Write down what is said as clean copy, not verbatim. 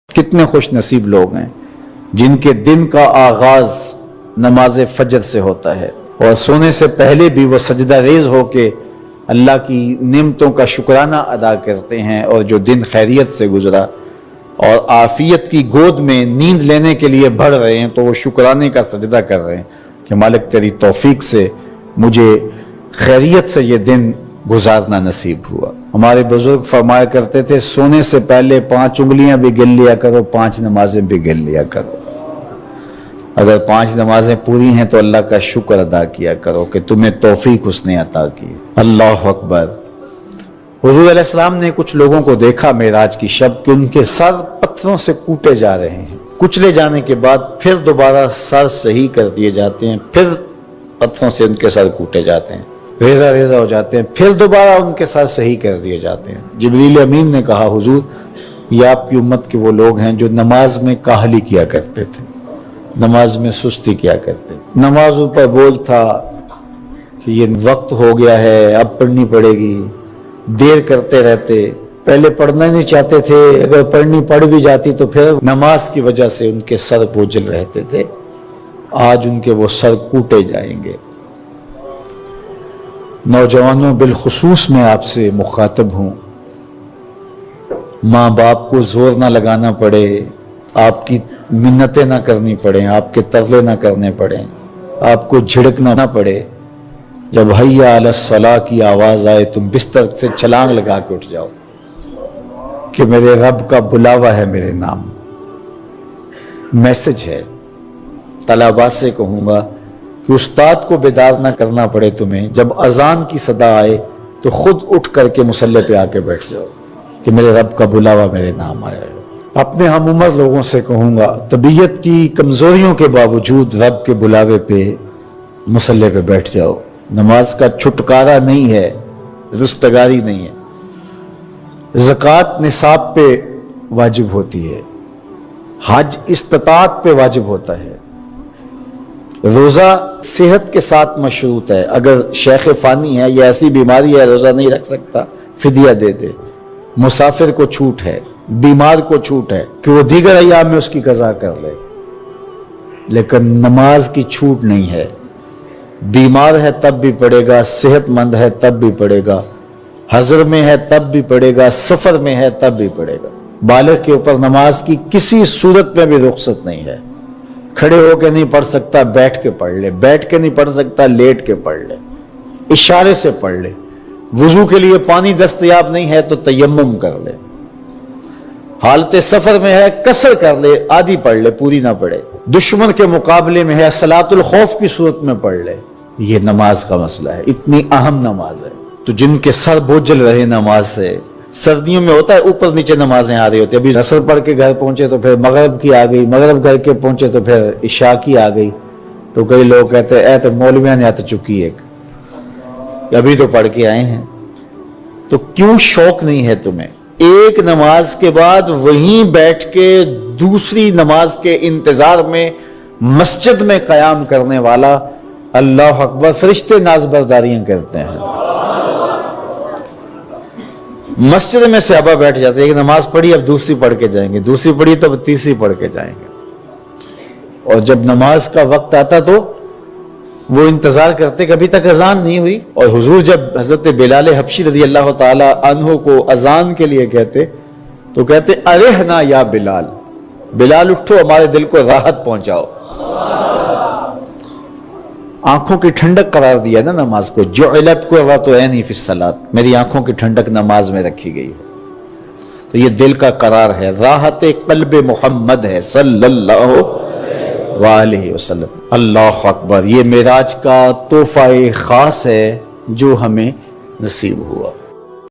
کتنے خوش نصیب لوگ ہیں جن کے دن کا آغاز نماز فجر سے ہوتا ہے اور سونے سے پہلے بھی وہ سجدہ ریز ہو کے اللہ کی نعمتوں کا شکرانہ ادا کرتے ہیں، اور جو دن خیریت سے گزرا اور عافیت کی گود میں نیند لینے کے لیے بڑھ رہے ہیں تو وہ شکرانے کا سجدہ کر رہے ہیں کہ مالک تیری توفیق سے مجھے خیریت سے یہ دن گزارنا نصیب ہوا۔ ہمارے بزرگ فرمایا کرتے تھے سونے سے پہلے 5 انگلیاں بھی گن لیا کرو، 5 نمازیں بھی گن لیا کرو۔ اگر 5 نمازیں پوری ہیں تو اللہ کا شکر ادا کیا کرو کہ تمہیں توفیق اس نے عطا کی۔ اللہ اکبر۔ حضور علیہ السلام نے کچھ لوگوں کو دیکھا معراج کی شب کہ ان کے سر پتھروں سے کوٹے جا رہے ہیں، کچلے جانے کے بعد پھر دوبارہ سر صحیح کر دیے جاتے ہیں، پھر پتھروں سے ان کے سر کوٹے جاتے ہیں، ریزہ ریزہ ہو جاتے ہیں، پھر دوبارہ ان کے سر صحیح کر دیے جاتے ہیں۔ جبریل امین نے کہا حضور یہ آپ کی امت کے وہ لوگ ہیں جو نماز میں کاہلی کیا کرتے تھے، نماز میں سستی کیا کرتے تھے، نمازوں پر بوجھ تھا کہ یہ وقت ہو گیا ہے اب پڑھنی پڑے گی، دیر کرتے رہتے، پہلے پڑھنا نہیں چاہتے تھے، اگر پڑھنی پڑ بھی جاتی تو پھر نماز کی وجہ سے ان کے سر بوجھل رہتے تھے۔ آج ان کے وہ سر کوٹے جائیں گے۔ نوجوانوں بالخصوص میں آپ سے مخاطب ہوں، ماں باپ کو زور نہ لگانا پڑے، آپ کی منتیں نہ کرنی پڑیں، آپ کے ترلے نہ کرنے پڑیں، آپ کو جھڑکنا نہ پڑے۔ جب حیا علی الصلاۃ کی آواز آئے تم بستر سے چھلانگ لگا کے اٹھ جاؤ کہ میرے رب کا بلاوا ہے میرے نام۔ میسج ہے۔ طلباء سے کہوں گا کہ استاد کو بیدار نہ کرنا پڑے تمہیں، جب اذان کی صدا آئے تو خود اٹھ کر کے مصلی پہ آ کے بیٹھ جاؤ کہ میرے رب کا بلاوا میرے نام آیا ہے۔ اپنے ہم عمر لوگوں سے کہوں گا طبیعت کی کمزوریوں کے باوجود رب کے بلاوے پہ مصلی پہ بیٹھ جاؤ۔ نماز کا چھٹکارا نہیں ہے، رستگاری نہیں ہے۔ زکوٰۃ نصاب پہ واجب ہوتی ہے، حج استطاعت پہ واجب ہوتا ہے، روزہ صحت کے ساتھ مشروط ہے، اگر شیخ فانی ہے یا ایسی بیماری ہے روزہ نہیں رکھ سکتا فدیہ دے دے۔ مسافر کو چھوٹ ہے، بیمار کو چھوٹ ہے کہ وہ دیگر ایام میں اس کی قضا کر لے، لیکن نماز کی چھوٹ نہیں ہے۔ بیمار ہے تب بھی پڑھے گا، صحت مند ہے تب بھی پڑھے گا، حضر میں ہے تب بھی پڑھے گا، سفر میں ہے تب بھی پڑھے گا۔ بالغ کے اوپر نماز کی کسی صورت میں بھی رخصت نہیں ہے۔ کھڑے ہو کے نہیں پڑھ سکتا بیٹھ کے پڑھ لے، بیٹھ کے نہیں پڑھ سکتا لیٹ کے پڑھ لے، اشارے سے پڑھ لے۔ وضو کے لیے پانی دستیاب نہیں ہے تو تیمم کر لے۔ حالت سفر میں ہے قصر کر لے، آدھی پڑھ لے پوری نہ پڑھے۔ دشمن کے مقابلے میں ہے صلاۃ الخوف کی صورت میں پڑھ لے۔ یہ نماز کا مسئلہ ہے، اتنی اہم نماز ہے۔ تو جن کے سر بوجھل رہے نماز سے، سردیوں میں ہوتا ہے اوپر نیچے نمازیں آ رہی ہوتی ہیں، ابھی عصر پڑھ کے گھر پہنچے تو پھر مغرب کی آ گئی، مغرب گھر کے پہنچے تو پھر عشاء کی آ گئی، تو کئی لوگ کہتے ہیں اے تو مولویاں نے آت چکی ایک، ابھی تو پڑھ کے آئے ہیں۔ تو کیوں شوق نہیں ہے تمہیں؟ ایک نماز کے بعد وہیں بیٹھ کے دوسری نماز کے انتظار میں مسجد میں قیام کرنے والا اللہ اکبر فرشتے ناز برداریاں کرتے ہیں۔ مسجد میں صحابہ بیٹھ جاتے ہیں، ایک نماز پڑھی اب دوسری پڑھ کے جائیں گے، دوسری پڑھی تو اب تیسری پڑھ کے جائیں گے، اور جب نماز کا وقت آتا تو وہ انتظار کرتے کہ ابھی تک اذان نہیں ہوئی۔ اور حضور جب حضرت بلال حبشی رضی اللہ تعالی عنہ کو اذان کے لیے کہتے تو کہتے ارحنا یا بلال، بلال اٹھو ہمارے دل کو راحت پہنچاؤ۔ آنکھوں کی ٹھنڈک قرار دیا نا نماز کو، جعلت قرۃ عینی فی الصلاۃ، میری آنکھوں کی ٹھنڈک نماز میں رکھی گئی ہے۔ تو یہ دل کا قرار ہے، راحت قلب محمد ہے صلی اللہ وآلہ وسلم۔ اللہ اکبر۔ یہ معراج کا تحفہ خاص ہے جو ہمیں نصیب ہوا۔